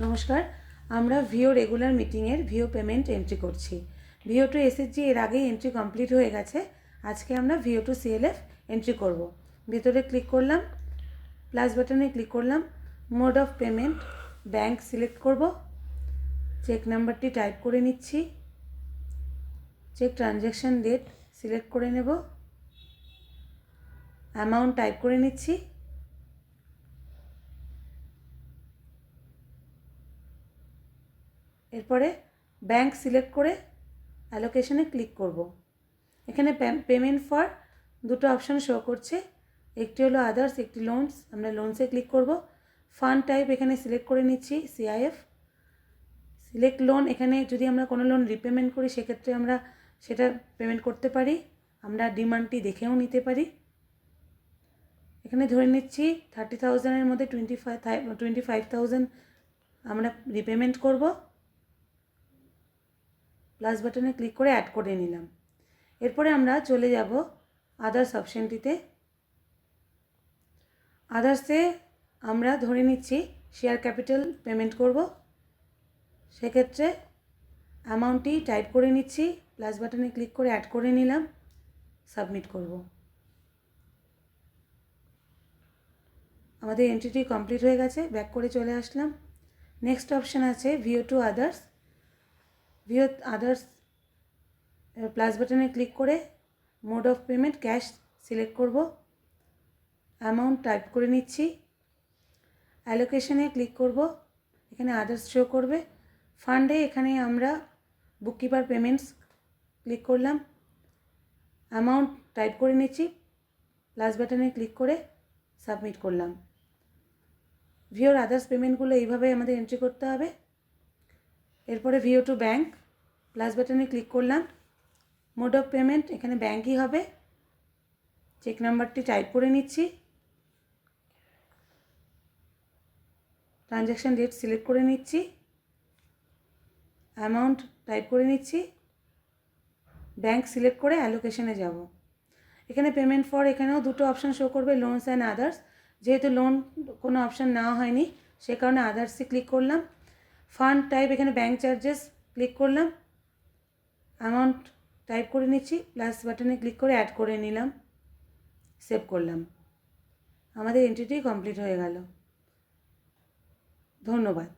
নমস্কার, আমরা ভিও রেগুলার মিটিংয়ের ভিও পেমেন্ট এন্ট্রি করছি। ভিও টু এসএসজি এর আগেই এন্ট্রি কমপ্লিট হয়ে গেছে। আজকে আমরা ভিও টু সিএলএফ এন্ট্রি করব। ভিতরে ক্লিক করলাম, প্লাস বাটনে ক্লিক করলাম, mode of payment bank select করব, চেক নাম্বারটি টাইপ করে নিচ্ছি, চেক ট্রানজ্যাকশন ডেট সিলেক্ট করে নেব, অ্যামাউন্ট টাইপ করে নিচ্ছি, এরপরে ব্যাংক সিলেক্ট করে অ্যালোকেশনে ক্লিক করব। এখানে পেমেন্ট ফর দুটো অপশান শো করছে, একটি হলো আদার্স, একটি লোনস। আমরা লোনসে ক্লিক করব। ফান্ড টাইপ এখানে সিলেক্ট করে নিচ্ছি সিআইএফ। সিলেক্ট লোন, এখানে যদি আমরা কোনো লোন রিপেমেন্ট করি সেক্ষেত্রে আমরা সেটা পেমেন্ট করতে পারি, আমরা ডিমান্ডটি দেখেও নিতে পারি। এখানে ধরে নিচ্ছি 30,000-এর মধ্যে 25,000 আমরা রিপেমেন্ট করব। প্লাস বাটনে ক্লিক করে অ্যাড করে নিলাম। এরপরে আমরা চলে যাব আদার্স অপশানটিতে। আদার্সে আমরা ধরে নিচ্ছি শেয়ার ক্যাপিটাল পেমেন্ট করব, সেক্ষেত্রে অ্যামাউন্টটি টাইপ করে নিচ্ছি, প্লাস বাটনে ক্লিক করে অ্যাড করে নিলাম, সাবমিট করব। আমাদের এন্ট্রিটি কমপ্লিট হয়ে গেছে, ব্যাক করে চলে আসলাম। নেক্সট অপশান আছে ভিও টু আদার্স। ভিও আদার্স প্লাস বাটনে ক্লিক করে mode of payment cash select করব, অ্যামাউন্ট টাইপ করে নিচ্ছি, অ্যালোকেশনে ক্লিক করব, এখানে আদার্স শো করবে। ফান্ডে এখানে আমরা বুককিপার পেমেন্টস ক্লিক করলাম, অ্যামাউন্ট টাইপ করে নিচ্ছি, প্লাস বাটনে ক্লিক করে সাবমিট করলাম। ভিওর আদার্স পেমেন্টগুলো এইভাবে আমাদের এন্ট্রি করতে হবে। এরপরে ভিও টু ব্যাংক, প্লাস বাটনে ক্লিক করলাম, মোড অফ পেমেন্ট এখানে ব্যাংকই হবে, চেক নাম্বারটি টাইপ করে নিচ্ছি, ট্রানজ্যাকশন ডেট সিলেক্ট করে নিচ্ছি, অ্যামাউন্ট টাইপ করে নিচ্ছি, ব্যাংক সিলেক্ট করে অ্যালোকেশনে যাব। এখানে পেমেন্ট ফর এখানেও দুটো অপশান শো করবে, লোনস অ্যান্ড আদার্স। যেহেতু লোন কোনো অপশান নেওয়া হয়নি সে কারণে আদার্সে ক্লিক করলাম। ফান্ড টাইপ এখানে ব্যাংক চার্জেস ক্লিক করলাম, অ্যামাউন্ট টাইপ করে নিচ্ছি, প্লাস বাটনে ক্লিক করে অ্যাড করে নিলাম, সেভ করলাম। আমাদের এন্ট্রিটি কমপ্লিট হয়ে গেল। ধন্যবাদ।